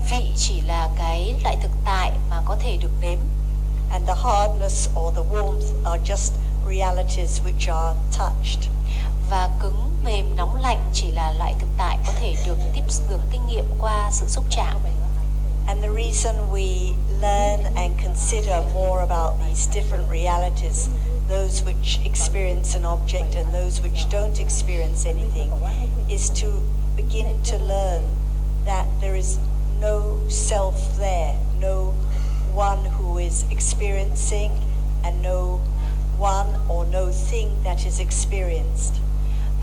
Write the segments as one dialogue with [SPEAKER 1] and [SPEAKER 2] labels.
[SPEAKER 1] vị chỉ là cái loại thực tại mà có thể được nếm.
[SPEAKER 2] And the hardness or the warmth are just realities which are touched.
[SPEAKER 1] Và cứng, mềm, nóng, lạnh chỉ là loại thực tại có thể được kinh nghiệm qua sự xúc chạm.
[SPEAKER 2] And the reason we learn and consider more about these different realities, those which experience an object and those which don't experience anything, is to begin to learn that there is no self there, no one who is experiencing and no one or no thing that is experienced.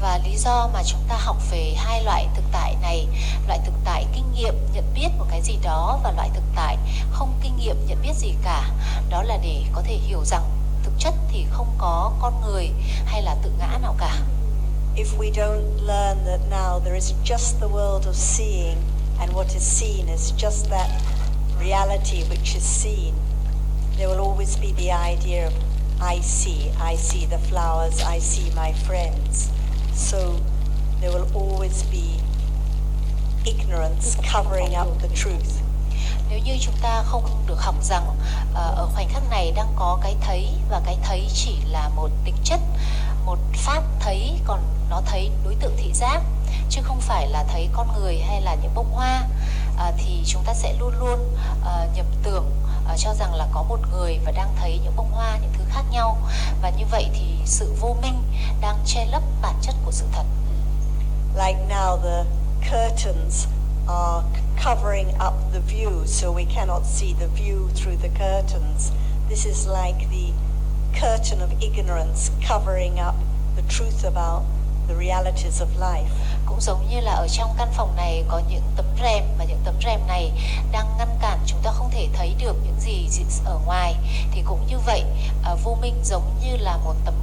[SPEAKER 1] Và lý do mà chúng ta học về hai loại thực tại này, loại thực tại kinh nghiệm nhận biết một cái gì đó và loại thực tại không kinh nghiệm nhận biết gì cả, đó là để có thể hiểu rằng thực chất thì không có con người hay là tự ngã nào cả.
[SPEAKER 2] If we don't learn that now there is just the world of seeing and what is seen is just that reality which is seen, there will always be the idea of I see the flowers, I see my friends. So there will always be ignorance covering up the truth.
[SPEAKER 1] Nếu như chúng ta không được học rằng ở khoảnh khắc này đang có cái thấy và cái thấy chỉ là một tính chất, một pháp thấy, còn nó thấy đối tượng thị giác chứ không phải là thấy con người hay là những bông hoa, thì chúng ta sẽ luôn luôn nhầm tưởng cho rằng là có một người và đang thấy những bông hoa, những thứ khác nhau, và như vậy thì sự vô minh đang che lấp bản chất của sự thật.
[SPEAKER 2] Like now the curtains are covering up the view, so we cannot see the view through the curtains. This is like the curtain of ignorance covering up the truth about the realities of life.
[SPEAKER 1] Cũng giống như là ở trong căn phòng này có những tấm rèm, và những tấm rèm này đang ngăn cản chúng ta không thể thấy được những gì ở ngoài, thì cũng như vậy, vô minh giống như là một tấm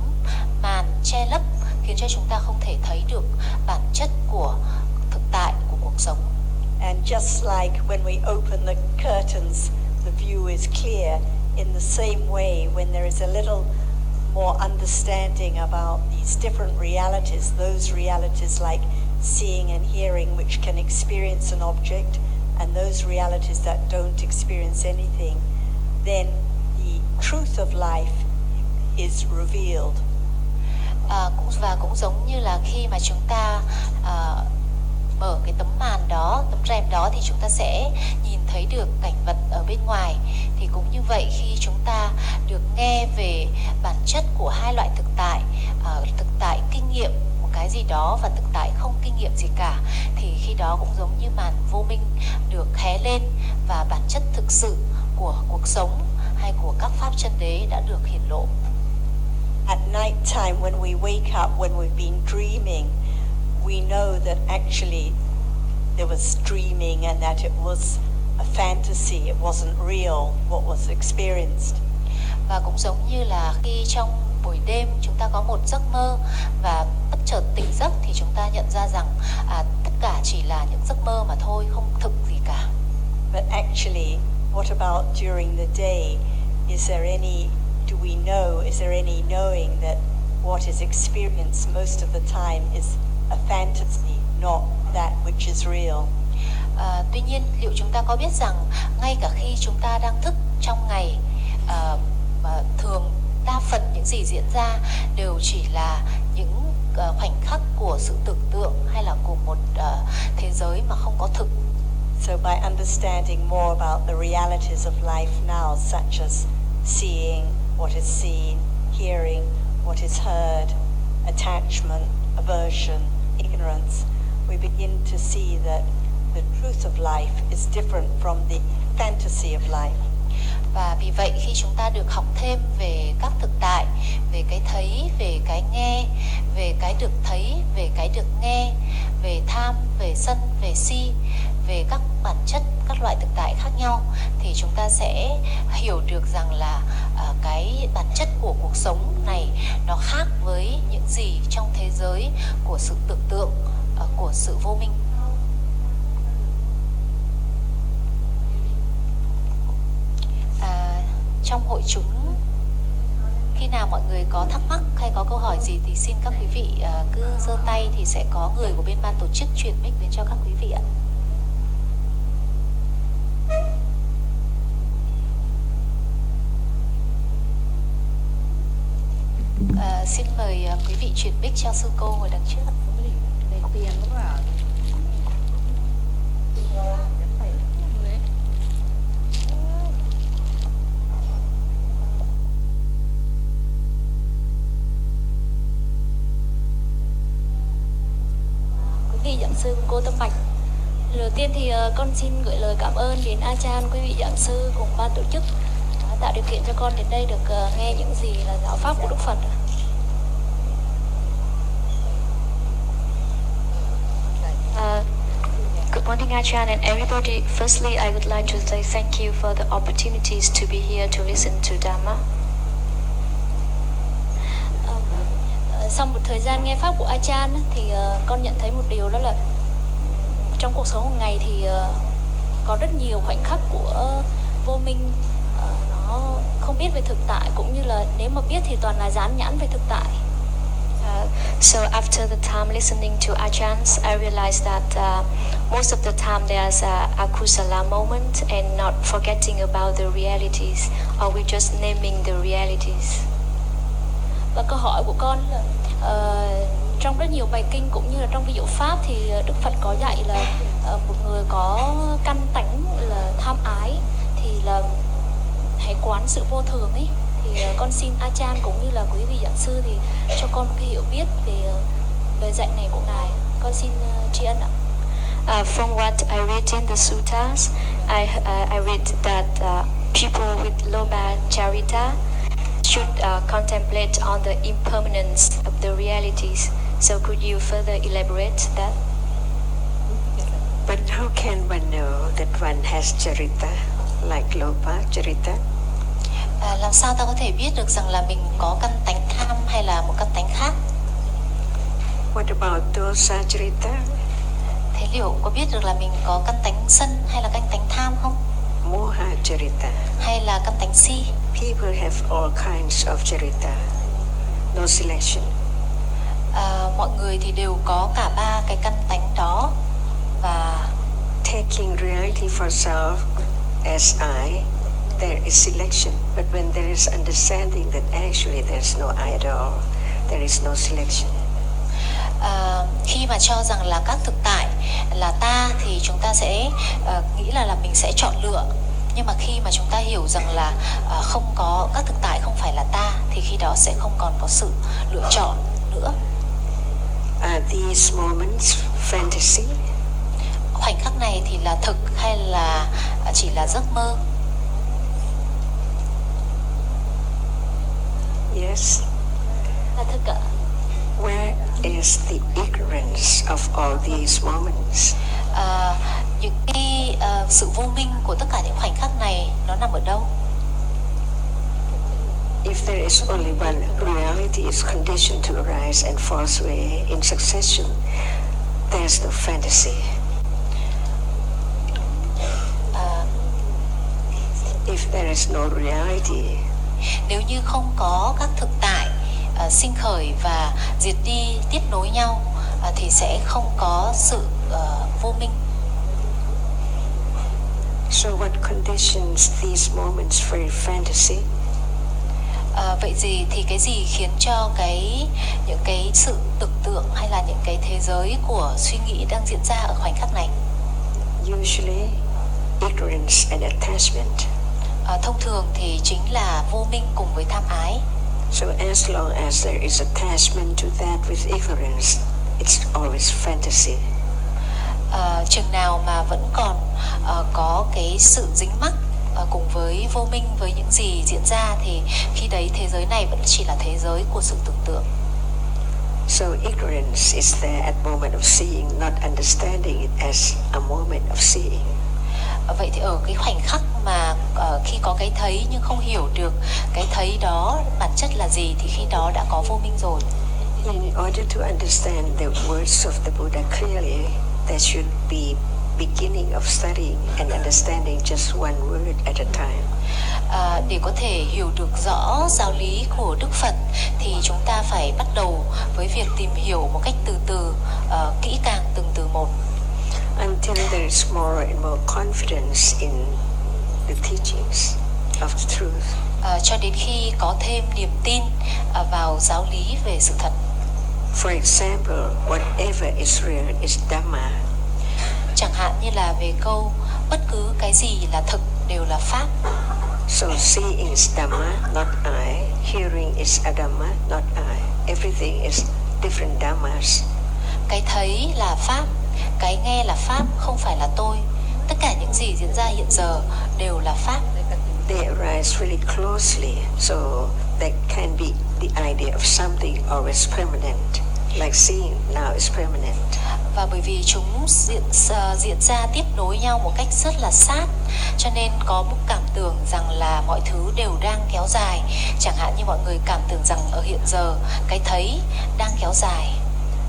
[SPEAKER 1] màn che lấp khiến cho chúng ta không thể thấy được bản chất của thực tại của cuộc sống.
[SPEAKER 2] And just like when we open the curtains, the view is clear. In the same way, when there is a little more understanding about these different realities, those realities like seeing and hearing which can experience an object, and those realities that don't experience anything, then the truth of life is revealed.
[SPEAKER 1] Và cũng giống như là khi mà chúng ta mở cái tấm màn đó, tấm rèm đó, thì chúng ta sẽ nhìn thấy được cảnh vật ở bên ngoài. Thì cũng như vậy, khi chúng ta được nghe về bản chất của hai loại thực tại kinh nghiệm một cái gì đó và thực tại không kinh nghiệm gì cả, thì khi đó cũng giống như màn vô minh được hé lên và bản chất thực sự của cuộc sống hay của các pháp chân đế đã được hiển lộ.
[SPEAKER 2] At night time, when we wake up, when we've been dreaming, we know that actually there was dreaming and that it was a fantasy, it wasn't real, what was experienced.
[SPEAKER 1] Và cũng giống như là khi trong buổi đêm chúng ta có một giấc mơ và bất chợt tỉnh giấc, thì chúng ta nhận ra rằng tất cả chỉ là những giấc mơ mà thôi, không thực gì cả.
[SPEAKER 2] But actually, what about during the day? Is there any knowing that what is experienced most of the time is a fantasy, not that which is real?
[SPEAKER 1] Tuy nhiên, liệu chúng ta có biết rằng ngay cả khi chúng ta đang thức trong ngày, thường đa phần những gì diễn ra đều chỉ là những khoảnh khắc của sự tưởng tượng hay là của một thế giới mà không có thực.
[SPEAKER 2] So by understanding more about the realities of life now, such as seeing what is seen, hearing what is heard, attachment, aversion, ignorance, we begin to see that the truth of life is different from the fantasy of life.
[SPEAKER 1] Và vì vậy, khi chúng ta được học thêm về các thực tại, về cái thấy, về cái nghe, về cái được thấy, về cái được nghe, về tham, về sân, về si, về các bản chất, các loại thực tại khác nhau, thì chúng ta sẽ hiểu được rằng là cái bản chất của cuộc sống này nó khác với những gì trong thế giới của sự tưởng tượng, của sự vô minh. Trong hội chúng, khi nào mọi người có thắc mắc hay có câu hỏi gì thì xin các quý vị cứ giơ tay, thì sẽ có người của bên ban tổ chức chuyển mic đến cho các quý vị ạ. Xin mời quý vị chuyển mic cho sư cô ngồi đằng trước.
[SPEAKER 3] Quý vị giảng sư cùng cô Tâm Bạch. Đầu tiên thì con xin gửi lời cảm ơn đến Achan, quý vị giảng sư cùng ban tổ chức đã tạo điều kiện cho con đến đây được nghe những gì là giáo pháp của Đức Phật.
[SPEAKER 4] Good morning, Achan, and everybody. Firstly, I would like to say thank you for the opportunities to be here to listen to Dhamma.
[SPEAKER 3] Sau một thời gian nghe pháp của Achan thì con nhận thấy một điều, đó là trong cuộc sống hàng ngày thì có rất nhiều khoảnh khắc của vô minh, nó không biết về thực tại, cũng như là nếu mà biết thì toàn là dán nhãn về thực tại.
[SPEAKER 4] So after the time listening to Ajahns, I realized that most of the time there's a kusala moment and not forgetting about the realities, or we're just naming the realities.
[SPEAKER 3] Và câu hỏi của con là trong rất nhiều bài kinh cũng như là trong ví dụ pháp thì Đức Phật có dạy là một người có căn tánh là tham ái thì là hãy quán sự vô thường ấy. Thì con xin Achan cũng như là quý vị giảng sư thì cho con một cái hiểu biết về lời dạy này của ngài. Con xin tri ân ạ.
[SPEAKER 4] From what I read in the suttas, I read that people with loba charita should contemplate on the impermanence of the realities. So could you further elaborate that?
[SPEAKER 5] But how can one know that one has charita, like lopa charita?
[SPEAKER 1] Làm sao ta có thể biết được rằng là mình có căn tánh tham hay là một căn tánh khác?
[SPEAKER 5] What about dosa charita?
[SPEAKER 1] Thế liệu có biết được là mình có căn tánh sân hay là căn tánh tham không?
[SPEAKER 5] Moha charita.
[SPEAKER 1] Hay là căn tánh si?
[SPEAKER 5] People have all kinds of charita, no selection.
[SPEAKER 1] Mọi người thì đều có cả ba cái căn tánh đó, và
[SPEAKER 5] taking reality for self as I, there is selection. But when there is understanding that actually there's no I at all, there is no selection.
[SPEAKER 1] Khi mà cho rằng là các thực tại là ta thì chúng ta sẽ nghĩ là mình sẽ chọn lựa. Nhưng mà khi mà chúng ta hiểu rằng là không có các thực tại, không phải là ta, thì khi đó sẽ không còn có sự lựa chọn nữa.
[SPEAKER 5] Are these moments fantasy?
[SPEAKER 1] Khoảnh khắc này thì là thực hay là chỉ là giấc mơ?
[SPEAKER 5] Yes.
[SPEAKER 3] Là thực ạ.
[SPEAKER 5] Where is the ignorance of all these moments?
[SPEAKER 1] Những cái sự vô minh của tất cả những khoảnh khắc này nó nằm ở đâu?
[SPEAKER 5] If there is only one reality is conditioned to arise and fall away in succession, there's no fantasy. If there is no reality,
[SPEAKER 1] nếu như không có các thực tại sinh khởi và diệt đi tiếp nối nhau thì sẽ không có sự vô minh.
[SPEAKER 5] So what conditions these moments for fantasy?
[SPEAKER 1] Vậy thì cái gì khiến cho những cái sự tưởng tượng hay là những cái thế giới của suy nghĩ đang diễn ra ở khoảnh khắc này?
[SPEAKER 5] Usually, ignorance and attachment.
[SPEAKER 1] Thông thường thì chính là vô minh cùng với tham ái.
[SPEAKER 5] So as long as there is attachment to that with ignorance, it's always fantasy.
[SPEAKER 1] Chừng nào mà vẫn còn có cái sự dính mắc cùng với vô minh, với những gì diễn ra, thì khi đấy thế giới này vẫn chỉ là thế giới của sự tưởng tượng.
[SPEAKER 5] So ignorance is there at moment of seeing, not understanding it as a moment of seeing.
[SPEAKER 1] Vậy thì ở cái khoảnh khắc mà khi có cái thấy nhưng không hiểu được cái thấy đó bản chất là gì, thì khi đó đã có vô minh rồi.
[SPEAKER 5] In order to understand the words of the Buddha clearly, there should be beginning of studying and understanding just one word at a time.
[SPEAKER 1] Để có thể hiểu được rõ giáo lý của Đức Phật thì chúng ta phải bắt đầu với việc tìm hiểu một cách từ từ, kỹ càng từng từ một.
[SPEAKER 5] Until there is more and more confidence in the teachings of the truth.
[SPEAKER 1] cho đến khi có thêm niềm tin vào giáo lý về sự thật.
[SPEAKER 5] For example, whatever is real is Dhamma.
[SPEAKER 1] Chẳng hạn như là về câu bất cứ cái gì là thực đều là pháp.
[SPEAKER 5] So seeing is Dhamma, not I. Hearing is Adhamma, not I. Everything is different Dhammas.
[SPEAKER 1] Cái thấy là pháp, cái nghe là pháp, không phải là tôi. Tất cả những gì diễn ra hiện giờ đều là pháp.
[SPEAKER 5] They arise really closely, so there can be the idea of something always permanent, like seeing now is permanent.
[SPEAKER 1] Và bởi vì chúng diễn ra tiếp nối nhau một cách rất là sát, cho nên có một cảm tưởng rằng là mọi thứ đều đang kéo dài. Chẳng hạn như mọi người cảm tưởng rằng ở hiện giờ cái thấy đang kéo dài.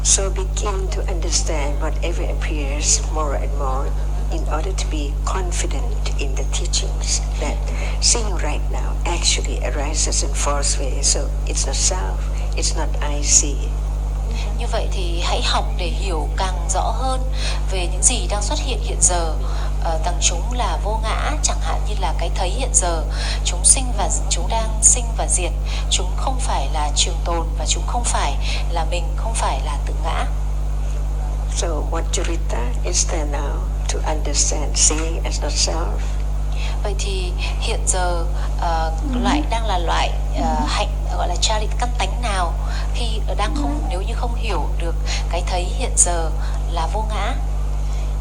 [SPEAKER 5] So begin to understand whatever appears more and more in order to be confident in the teachings that seeing right now actually arises in false way. So it's not self, it's not I see.
[SPEAKER 1] Như vậy thì hãy học để hiểu càng rõ hơn về những gì đang xuất hiện hiện giờ. Rằng chúng là vô ngã, chẳng hạn như là cái thấy hiện giờ, chúng đang sinh và diệt, chúng không phải là trường tồn và chúng không phải là mình, không phải là tự ngã.
[SPEAKER 5] So Vajrita is there now to understand seeing as not self.
[SPEAKER 1] Vậy thì hiện giờ đang là loại hạnh gọi là charit căn tánh nào khi nếu như không hiểu được cái thấy hiện giờ là vô ngã.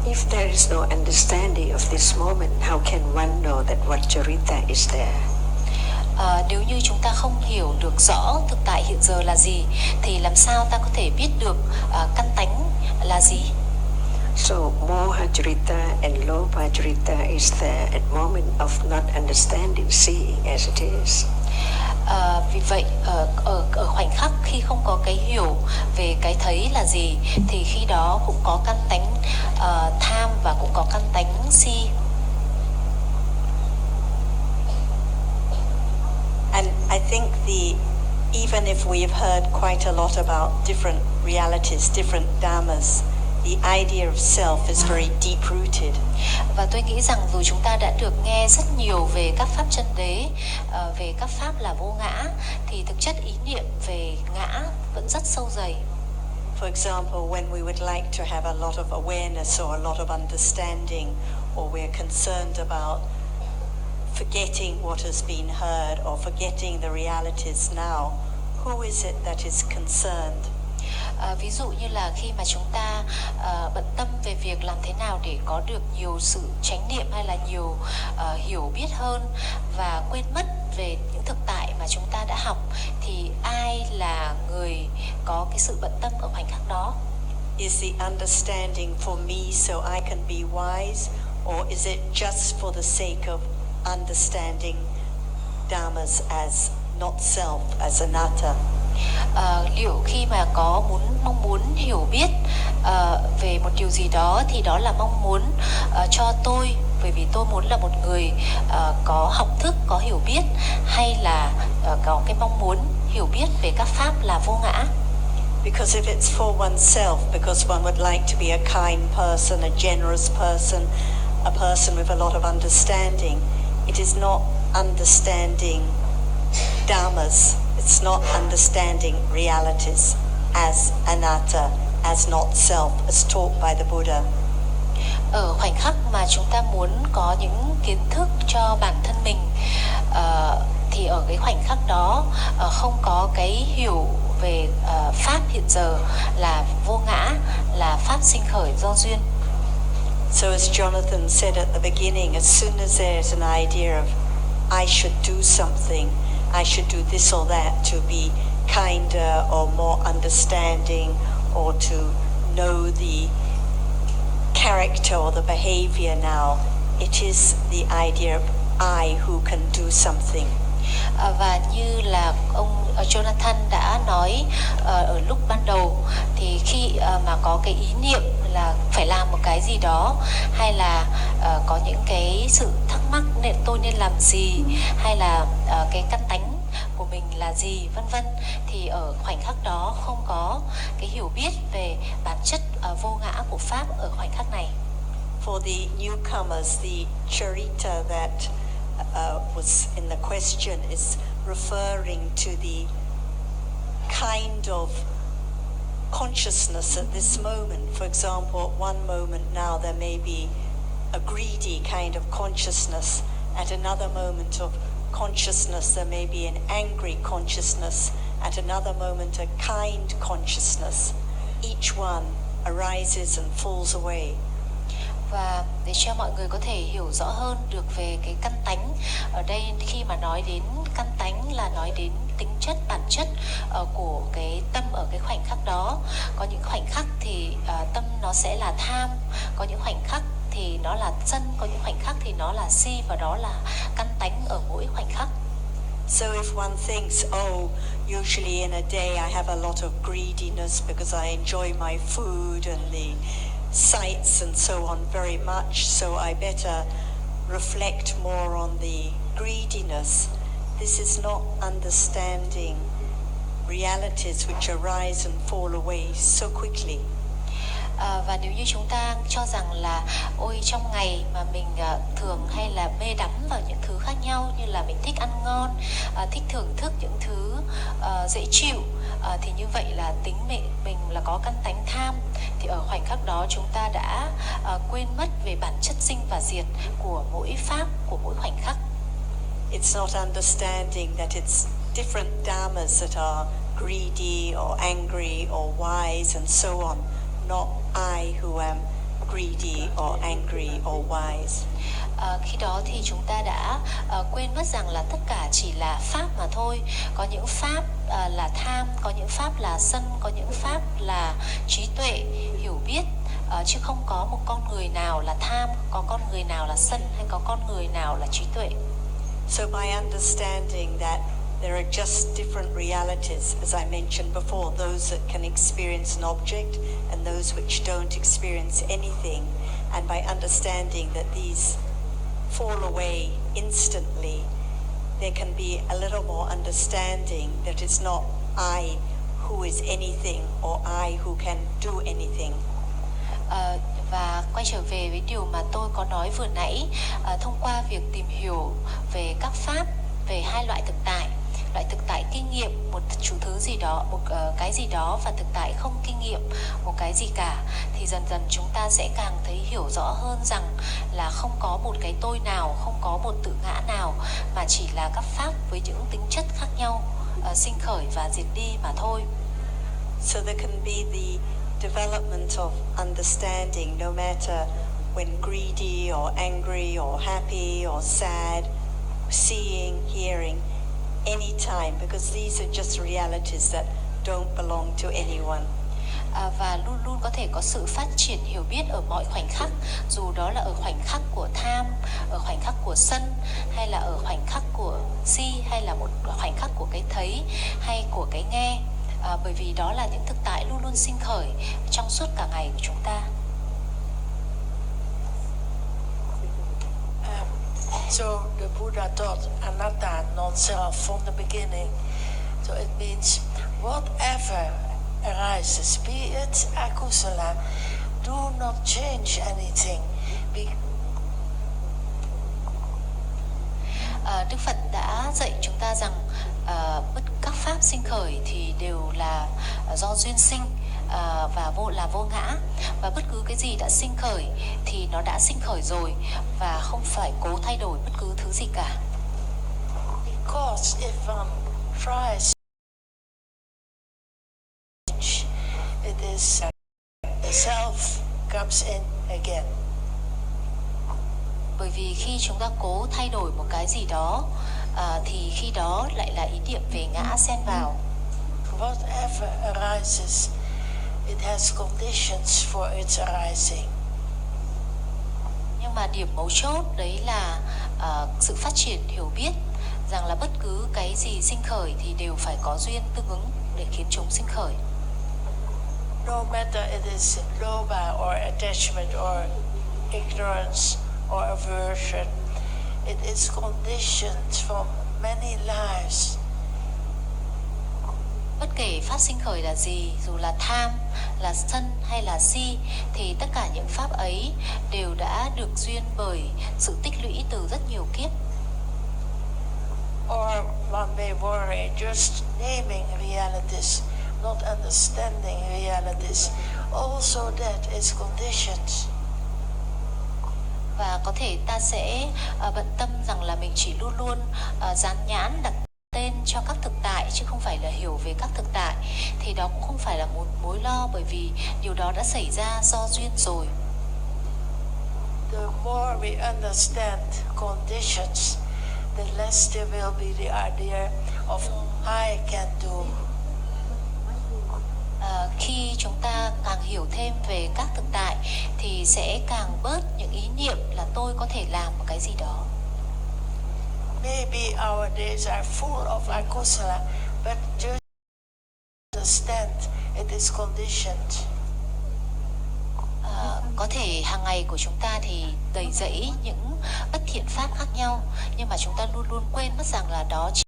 [SPEAKER 5] If there is no understanding of this moment, how can one know that Vajrita is there?
[SPEAKER 1] Nếu như chúng ta không hiểu được rõ thực tại hiện giờ là gì, thì làm sao ta có thể biết được căn tánh là gì?
[SPEAKER 5] So Mohajrita and Lobhajrita is there at moment of not understanding, seeing as it is.
[SPEAKER 1] Vì vậy ở khoảnh khắc khi không có cái hiểu về cái thấy là gì, thì khi đó cũng có căn tánh tham và cũng có căn tánh si.
[SPEAKER 2] And I think even if we have heard quite a lot about different realities, different dhammas, the idea of self is very deep-rooted.
[SPEAKER 1] Và tôi nghĩ rằng dù chúng ta đã được nghe rất nhiều về các pháp chân đế, về các pháp là vô ngã, thì thực chất ý niệm về ngã vẫn rất sâu dày.
[SPEAKER 2] For example, when we would like to have a lot of awareness or a lot of understanding, or we're concerned about forgetting what has been heard or forgetting the realities now, who is it that is concerned?
[SPEAKER 1] Ví dụ như là khi mà chúng ta bận tâm về việc làm thế nào để có được nhiều sự chánh niệm hay là nhiều hiểu biết hơn và quên mất về những thực tại mà chúng ta đã học, thì ai là người có cái sự bận tâm ở khoảnh khắc đó?
[SPEAKER 2] Is the understanding for me so I can be wise, or is it just for the sake of understanding dhammas as not self, as anatta?
[SPEAKER 1] Liệu khi mà có mong muốn hiểu biết về một điều gì đó thì đó là mong muốn cho tôi, bởi vì tôi muốn là một người có học thức, có hiểu biết, hay là có cái mong muốn hiểu biết về các pháp là vô ngã?
[SPEAKER 2] Because if it's for oneself, because one would like to be a kind person, a generous person, a person with a lot of understanding, it is not understanding dhammas. It's not understanding realities as anatta, as not self, as taught by the Buddha.
[SPEAKER 1] Ở khoảnh khắc mà chúng ta muốn có những kiến thức cho bản thân mình, thì ở cái khoảnh khắc đó không có cái hiểu về pháp hiện giờ là vô ngã, là pháp sinh khởi do duyên.
[SPEAKER 2] So as Jonathan said at the beginning, as soon as there's an idea of I should do something, I should do this or that to be kinder or more understanding or to know the character or the behavior now, it is the idea of I who can do something.
[SPEAKER 1] Và như là ông Jonathan đã nói ở lúc ban đầu, thì khi mà có cái ý niệm là phải làm một cái gì đó, hay là có những cái sự thắc mắc tôi nên làm gì, hay là cái căn tánh của mình là gì, vân vân, thì ở khoảnh khắc đó không có cái hiểu biết về bản chất vô ngã của pháp ở khoảnh khắc này.
[SPEAKER 2] For the newcomers, the charita that was in the question is referring to the kind of consciousness at this moment. For example, at one moment now there may be a greedy kind of consciousness. At another moment of consciousness there may be an angry consciousness. At another moment a kind consciousness. Each one arises and falls away.
[SPEAKER 1] Và để cho mọi người có thể hiểu rõ hơn được về cái căn tánh, ở đây khi mà nói đến căn tánh là nói đến tính chất, bản chất của cái tâm ở cái khoảnh khắc đó. Có những khoảnh khắc thì tâm nó sẽ là tham, có những khoảnh khắc thì nó là sân, có những khoảnh khắc thì nó là si, và đó là căn tánh ở mỗi khoảnh khắc.
[SPEAKER 2] So if one thinks, oh, usually in a day I have a lot of greediness because I enjoy my food and the sights and so on very much, so I better reflect more on the greediness. This is not understanding realities which arise and fall away so quickly.
[SPEAKER 1] Và nếu như chúng ta cho rằng là ôi trong ngày mà mình thường hay là mê đắm vào những thứ khác nhau, như là mình thích ăn ngon, thích thưởng thức những thứ dễ chịu, thì như vậy là tính mình là có căn tánh tham, thì ở khoảnh khắc đó chúng ta đã quên mất về bản chất sinh và diệt của mỗi pháp, của mỗi khoảnh khắc.
[SPEAKER 2] It's not understanding that it's different dhammas that are greedy or angry or wise and so on, not I who am greedy or angry or wise.
[SPEAKER 1] Khi đó thì chúng ta đã quên mất rằng là tất cả chỉ là pháp mà thôi. Có những pháp là tham, có những pháp là sân, có những pháp là trí tuệ, hiểu biết, chứ không có một con người nào là tham, có con người nào là sân, hay có con người nào là trí tuệ.
[SPEAKER 2] So by understanding that there are just different realities, as I mentioned before, those that can experience an object and those which don't experience anything, and by understanding that these fall away instantly, there can be a little more understanding that it's not I who is anything or I who can do anything.
[SPEAKER 1] Và quay trở về với điều mà tôi có nói vừa nãy, thông qua việc tìm hiểu về các pháp, về hai loại thực tại. Loại thực tại kinh nghiệm một chủ thứ gì đó, một cái gì đó, và thực tại không kinh nghiệm một cái gì cả, thì dần dần chúng ta sẽ càng thấy hiểu rõ hơn rằng là không có một cái tôi nào, không có một tự ngã nào, mà chỉ là các pháp với những tính chất khác nhau, sinh khởi và diệt đi mà thôi.
[SPEAKER 2] So there can be the development of understanding no matter when greedy or angry or happy or sad, seeing, hearing, anytime, because these are just realities that don't belong to anyone.
[SPEAKER 1] Và luôn luôn có thể có sự phát triển hiểu biết ở mọi khoảnh khắc, dù đó là ở khoảnh khắc của tham, ở khoảnh khắc của sân, hay là ở khoảnh khắc của si, hay là một khoảnh khắc của cái thấy hay của cái nghe, bởi vì đó là những thực tại luôn luôn sinh khởi trong suốt cả ngày của chúng ta.
[SPEAKER 6] So the Buddha taught anatta, non-self, from the beginning. So it means whatever arises, be it akusala, do not change anything.
[SPEAKER 1] Đức Phật đã dạy chúng ta rằng các pháp sinh khởi thì đều là do duyên sinh, và vô ngã, và bất cứ cái gì đã sinh khởi thì nó đã sinh khởi rồi, và không phải cố thay đổi bất cứ thứ gì cả.
[SPEAKER 6] Because if one tries, it is the self comes in again.
[SPEAKER 1] Bởi vì khi chúng ta cố thay đổi một cái gì đó, thì khi đó lại là ý niệm về ngã xen vào.
[SPEAKER 6] Whatever arises, it has conditions for its arising.
[SPEAKER 1] Nhưng mà điểm mấu chốt đấy là sự phát triển hiểu biết rằng là bất cứ cái gì sinh khởi thì đều phải có duyên tương ứng để khiến chúng sinh khởi.
[SPEAKER 6] No matter it is loba or attachment or ignorance or aversion, it is conditioned from many lives.
[SPEAKER 1] Bất kể pháp sinh khởi là gì, dù là tham, là sân hay là si, thì tất cả những pháp ấy đều đã được duyên bởi sự tích lũy từ rất nhiều kiếp.
[SPEAKER 6] Or one may worry just naming realities, not understanding realities. Also that is conditions.
[SPEAKER 1] Và có thể ta sẽ bận tâm rằng là mình chỉ luôn luôn dán nhãn đặt tên cho các thực tại chứ không phải là hiểu về các thực tại, thì đó cũng không phải là một mối lo, bởi vì điều đó đã xảy ra do duyên rồi.
[SPEAKER 6] The more we understand conditions, the less there will be the idea of I can do.
[SPEAKER 1] Khi chúng ta càng hiểu thêm về các thực tại thì sẽ càng bớt những ý niệm là tôi có thể làm một cái gì đó.
[SPEAKER 6] Maybe our days are full of akusala, but just understand it is conditioned.
[SPEAKER 1] Có thể hàng ngày của chúng ta thì đầy rẫy những bất thiện pháp khác nhau, nhưng mà chúng ta luôn luôn quên mất rằng là đó chỉ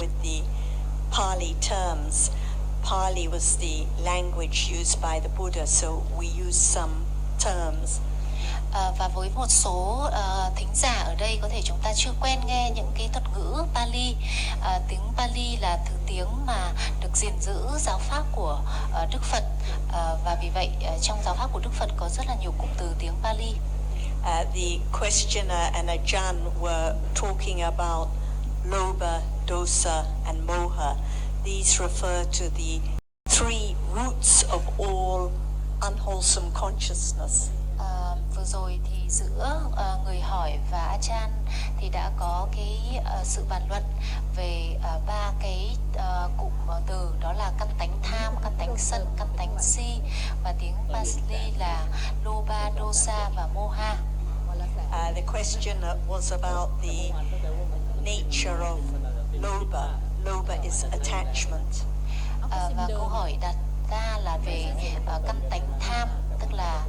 [SPEAKER 2] with the Pali terms. Pali was the language used by the Buddha, so we use some terms.
[SPEAKER 1] Và với một số thính giả ở đây có thể chúng ta chưa quen nghe những cái thuật ngữ Pali. Tiếng Pali là thứ tiếng mà được gìn giữ giáo pháp của Đức Phật, và vì vậy trong giáo pháp của Đức Phật có rất là nhiều cụm từ tiếng Pali.
[SPEAKER 2] The questioner and Ajahn were talking about Lobha, Dosa and Moha. These refer to the three roots of all unwholesome consciousness.
[SPEAKER 1] Vừa rồi thì giữa người hỏi và Ajahn thì đã có cái sự bàn luận về ba cái cụm từ, đó là căn tánh tham, căn tánh sân, căn tánh si, và tiếng Pali là Lobha, Dosa và Moha.
[SPEAKER 2] The question was about the nature of Lobha. Lobha is attachment.
[SPEAKER 1] Và câu hỏi đặt ra là về căn tánh tham, tức là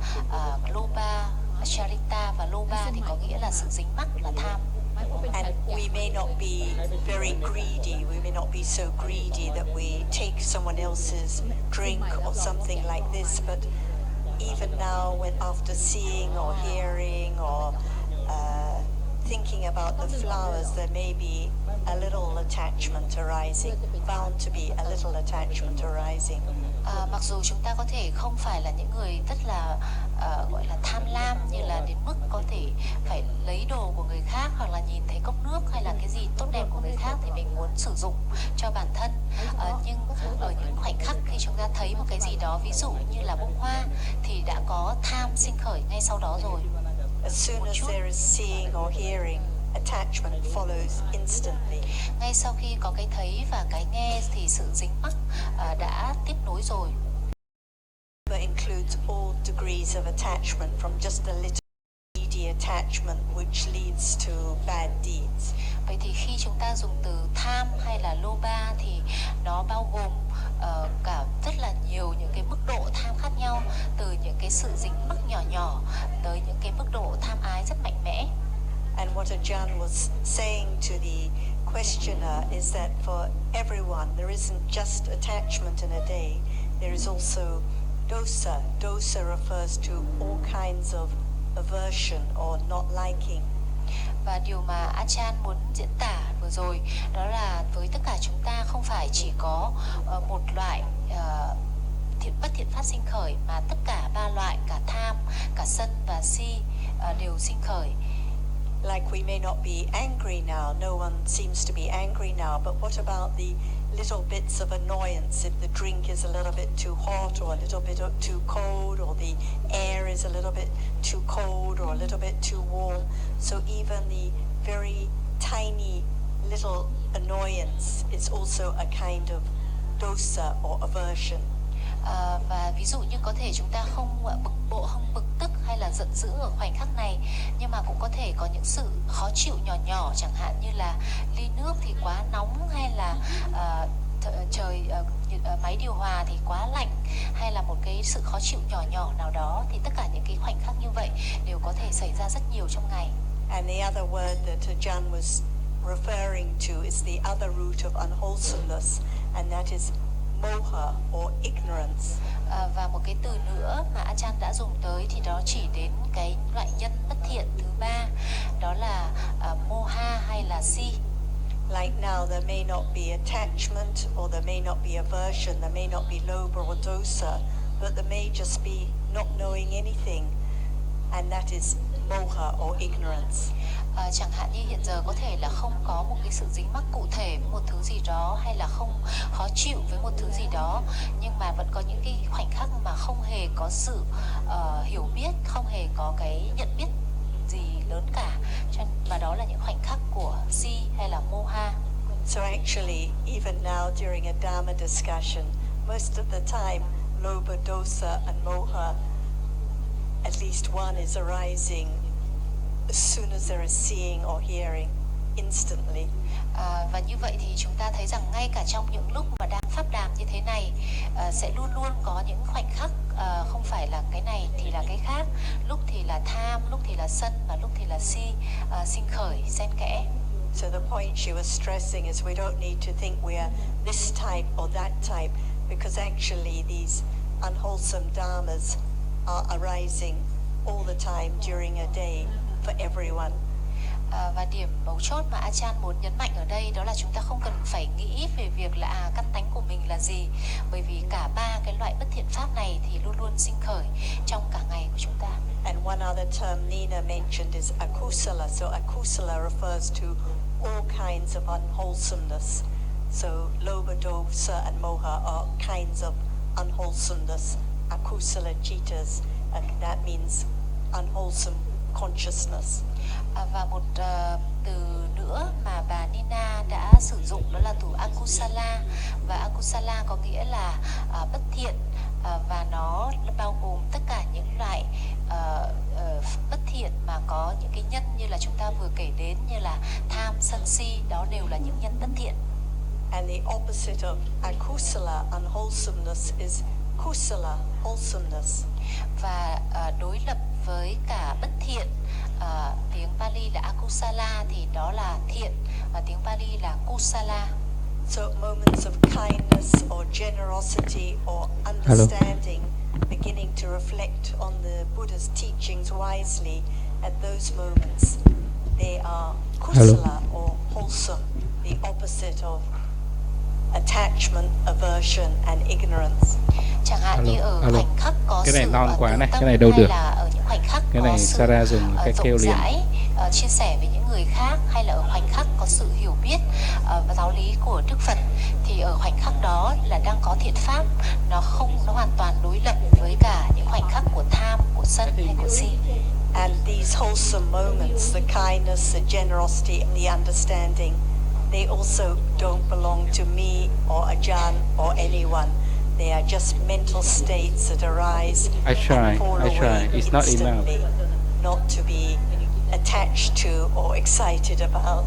[SPEAKER 1] Lobha, Charita, và Lobha thì có nghĩa là sự dính mắc, là tham.
[SPEAKER 2] And we may not be very greedy, we may not be so greedy that we take someone else's drink or something like this, but even now, when after seeing or hearing or thinking about the flowers, there may be a little attachment arising, bound to be a little attachment arising.
[SPEAKER 1] Mặc dù chúng ta có thể không phải là những người rất là gọi là tham lam, như là đến mức có thể phải lấy đồ của người khác, hoặc là nhìn thấy cốc nước hay là cái gì tốt đẹp của người khác thì mình muốn sử dụng cho bản thân, nhưng ở những khoảnh khắc khi chúng ta thấy một cái gì đó, ví dụ như là bông hoa, thì đã có tham sinh khởi ngay sau đó rồi.
[SPEAKER 2] As soon as there is seeing or hearing, attachment follows instantly.
[SPEAKER 1] Ngay sau khi có cái thấy và cái nghe thì sự dính mắc đã tiếp nối rồi.
[SPEAKER 2] It includes all degrees of attachment, from just a little greedy attachment which leads to bad deeds.
[SPEAKER 1] Vậy thì khi chúng ta dùng từ tham hay là Lobha thì nó bao gồm cả rất là nhiều những cái mức độ tham khác nhau, từ những cái sự dính mắc nhỏ nhỏ tới những cái mức độ tham ái rất mạnh mẽ.
[SPEAKER 2] And what Ajahn was saying to the questioner is that for everyone, there isn't just attachment in a day, there is also dosa. Dosa refers to all kinds of aversion or not liking.
[SPEAKER 1] Và điều mà Ajahn muốn diễn tả vừa rồi đó là với tất cả chúng ta không phải chỉ có một loại bất thiện pháp sinh khởi, mà tất cả ba loại, cả tham, cả sân và si đều sinh khởi.
[SPEAKER 2] Like we may not be angry now, no one seems to be angry now, but what about the little bits of annoyance if the drink is a little bit too hot or a little bit too cold, or the air is a little bit too cold or a little bit too warm? So even the very tiny little annoyance is also a kind of dosa or aversion.
[SPEAKER 1] Và ví dụ như có thể chúng ta không bực bội, không bực tức hay là giận dữ ở khoảnh khắc này, nhưng mà cũng có thể có những sự khó chịu nhỏ nhỏ, chẳng hạn như là ly nước thì quá nóng, hay là máy điều hòa thì quá lạnh, hay là một cái sự khó chịu nhỏ nhỏ nào đó, thì tất cả những cái khoảnh khắc như vậy đều có thể xảy ra rất nhiều trong ngày.
[SPEAKER 2] And the other word that Ajahn was referring to is the other root of unwholesomeness, and that is moha or ignorance.
[SPEAKER 1] Và một cái từ nữa mà Ajahn đã dùng tới thì đó chỉ đến cái loại nhân bất thiện thứ ba, đó là là si.
[SPEAKER 2] Like now, there may not be attachment, or there may not be aversion, there may not be lobha or dosa, but there may just be not knowing anything, and that is moha or ignorance.
[SPEAKER 1] Chẳng hạn như hiện giờ có thể là không có một cái sự dính mắc cụ thể với một thứ gì đó, hay là không khó chịu với một thứ gì đó, nhưng mà vẫn có những cái khoảnh khắc mà không hề có sự hiểu biết, không hề có cái nhận biết gì lớn cả, và đó là những khoảnh khắc của si hay là moha.
[SPEAKER 2] So actually, even now during a Dhamma discussion, most of the time, lobha, dosa and moha, at least one is arising as soon as there is seeing or hearing, instantly.
[SPEAKER 1] Và như vậy thì chúng ta thấy rằng ngay cả trong những lúc mà đang pháp đàm như thế này, sẽ luôn luôn có những khoảnh khắc không phải là cái này thì là cái khác, lúc thì là tham, lúc thì là sân, và lúc thì là si sinh khởi, xen kẽ.
[SPEAKER 2] So the point she was stressing is we don't need to think we are this type or that type, because actually these unwholesome dharmas are arising all the time during a day for everyone.
[SPEAKER 1] Và điểm mấu chốt mà Achan muốn nhấn mạnh ở đây đó là chúng ta không cần phải nghĩ về việc là căn tánh của mình là gì, bởi vì cả ba cái loại bất thiện pháp này thì luôn luôn sinh khởi trong cả ngày của chúng ta.
[SPEAKER 2] And one other term Nina mentioned is akusala. So akusala refers to all kinds of unwholesomeness. So lobha, dosa and moha are kinds of unwholesomeness. Akusala citas, and that means unwholesome consciousness.
[SPEAKER 1] Và một từ nữa mà bà Nina đã sử dụng đó là từ akusala, và akusala có nghĩa là bất thiện, và nó bao gồm tất cả những loại bất thiện mà có những cái nhân như là chúng ta vừa kể đến, như là tham, sân, si, đó đều là những nhân bất thiện.
[SPEAKER 2] And the opposite of akusala, unwholesomeness, is kusala, wholesomeness.
[SPEAKER 1] Và đối lập với cả bất thiện, tiếng Pali là akusala thì đó là thiện, và tiếng Pali là kusala.
[SPEAKER 2] So moments of kindness or generosity or understanding, beginning to reflect on the Buddha's teachings wisely, at those moments they are kusala or wholesome, the opposite of attachment, aversion and ignorance.
[SPEAKER 1] Chẳng hạn như ở khoảnh khắc có
[SPEAKER 7] cái này
[SPEAKER 1] sự
[SPEAKER 7] non quá này,
[SPEAKER 1] tâm,
[SPEAKER 7] cái này đâu
[SPEAKER 1] hay
[SPEAKER 7] được.
[SPEAKER 1] là ở những khoảnh khắc
[SPEAKER 7] Cái
[SPEAKER 1] có
[SPEAKER 7] này
[SPEAKER 1] sự
[SPEAKER 7] Sarah dùng cái kêu
[SPEAKER 1] rộng
[SPEAKER 7] liền.
[SPEAKER 1] rãi, chia sẻ với những người khác, hay là ở khoảnh khắc có sự hiểu biết và giáo lý của Đức Phật, thì ở khoảnh khắc đó là đang có thiện pháp, nó hoàn toàn đối lập với cả những khoảnh khắc của tham, của sân hay của si.
[SPEAKER 2] And these wholesome moments, the kindness, the generosity and the understanding, they also don't belong to me or Ajahn or anyone. They are just mental states that arise
[SPEAKER 7] I try,
[SPEAKER 2] and fall away
[SPEAKER 7] it's not enough.
[SPEAKER 2] instantly, not to be attached to or excited about.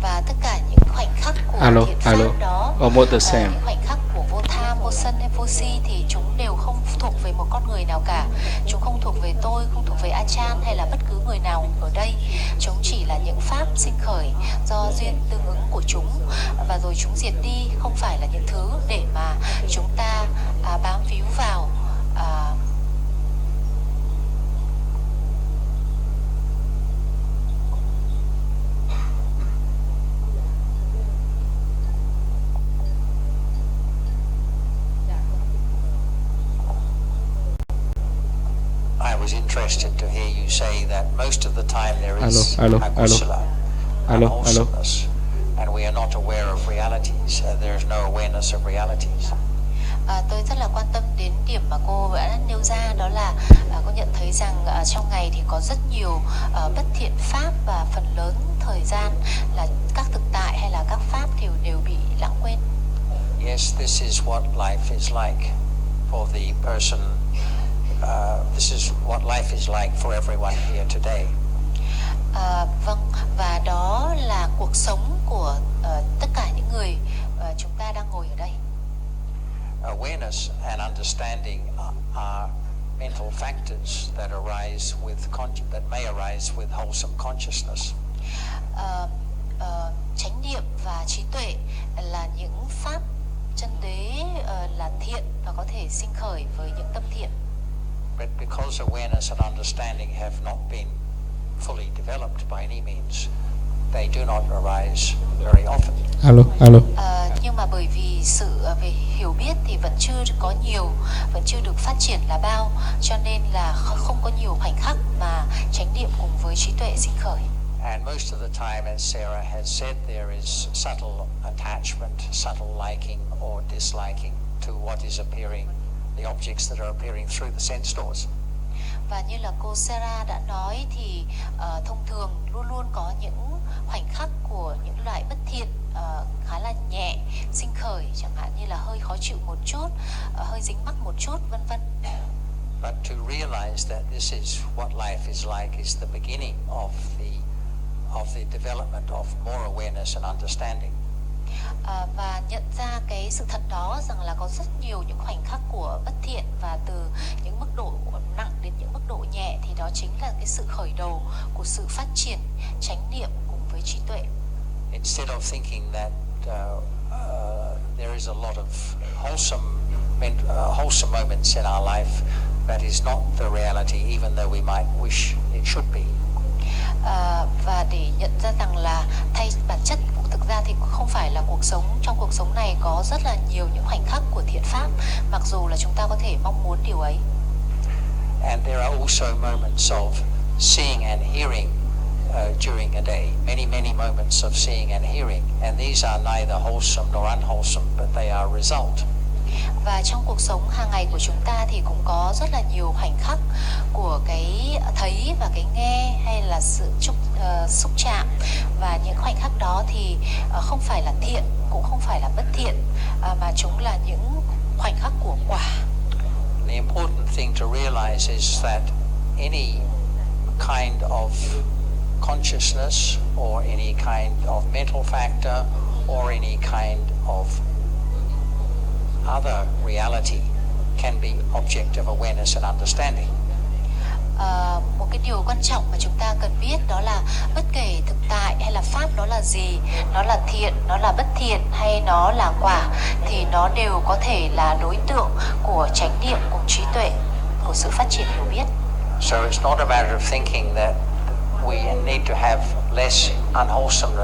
[SPEAKER 1] Và tất cả những khoảnh khắc của thiện pháp đó, những khoảnh khắc của vô tham, vô sân hay vô si, thì chúng đều không thuộc về một con người nào cả. Chúng không thuộc về tôi, không thuộc về Achan hay là bất cứ người nào ở đây. Chúng chỉ là những pháp sinh khởi do duyên tương ứng của chúng, và rồi chúng diệt đi, không phải là những thứ để mà chúng ta bám víu vào.
[SPEAKER 8] I was interested to hear you say that most of the time there is akusala, unwholesomeness, and we are not aware of realities. There is no awareness of realities.
[SPEAKER 1] Tôi rất là quan tâm đến điểm mà cô đã nêu ra, đó là cô nhận thấy rằng trong ngày thì có rất nhiều bất thiện pháp, và phần lớn thời gian là các thực tại hay là các pháp đều bị lãng quên.
[SPEAKER 8] Yes, this is what life is like for the person. This is what life is like for everyone here today.
[SPEAKER 1] Vâng, và đó là cuộc sống của tất cả những người chúng ta đang ngồi ở đây.
[SPEAKER 8] Awareness and understanding are mental factors that arise with that may arise with wholesome consciousness.
[SPEAKER 1] Chánh niệm và trí tuệ là những pháp chân đế là thiện và có thể sinh khởi với những tâm thiện.
[SPEAKER 8] But because awareness and understanding have not been fully developed by any means, they do not arise very often.
[SPEAKER 7] Alo.
[SPEAKER 1] Nhưng mà bởi vì sự về hiểu biết thì vẫn chưa có nhiều, vẫn chưa được phát triển là bao, cho nên là không có nhiều khoảnh khắc mà chánh niệm cùng với trí tuệ sinh khởi.
[SPEAKER 8] And most of the time, as Sarah has said, there is subtle attachment, subtle liking or disliking to what is appearing, the objects that are appearing through the sense doors.
[SPEAKER 1] Và như là cô Sarah đã nói thì thông thường luôn luôn có những khoảnh khắc của những loại bất thiện khá là nhẹ sinh khởi, chẳng hạn như là hơi khó chịu một chút, hơi dính mắc một chút, vân vân.
[SPEAKER 8] But to realize that this is what life is like is the beginning of the development of more awareness and understanding.
[SPEAKER 1] Và nhận ra cái sự thật đó rằng là có rất nhiều những khoảnh khắc của bất thiện, và từ những mức độ nặng đến những mức độ nhẹ thì đó chính là cái sự khởi đầu của sự phát triển chánh niệm cùng với trí tuệ.
[SPEAKER 8] Instead of thinking that there is a lot of wholesome moments in our life, that is not the reality, even though we might wish it should be.
[SPEAKER 1] Và để nhận ra rằng là thay bản chất thực ra thì cũng không phải là trong cuộc sống này có rất là nhiều những khoảnh khắc của thiện pháp, mặc dù là chúng ta có thể mong muốn điều ấy.
[SPEAKER 8] And there are also moments of seeing and hearing during a day, many moments of seeing and hearing, and these are neither wholesome nor unwholesome, but they are a result.
[SPEAKER 1] Và trong cuộc sống hàng ngày của chúng ta thì cũng có rất là nhiều khoảnh khắc của cái thấy và cái nghe, hay là sự xúc chạm, và những khoảnh khắc đó thì không phải là thiện cũng không phải là bất thiện, mà chúng là những khoảnh khắc của quả.
[SPEAKER 8] The important thing to realize is that any kind of consciousness or any kind of mental factor or any kind of other reality can be object of awareness and understanding.
[SPEAKER 1] Một cái điều quan trọng mà chúng ta cần biết đó là bất kể thực tại hay là pháp nó là gì, nó là thiện, nó là bất thiện hay nó là quả, thì nó đều có thể là đối tượng của chánh niệm cùng trí tuệ, của sự phát triển hiểu biết.
[SPEAKER 8] So it's not a matter of thinking that we need to have less unwholesomeness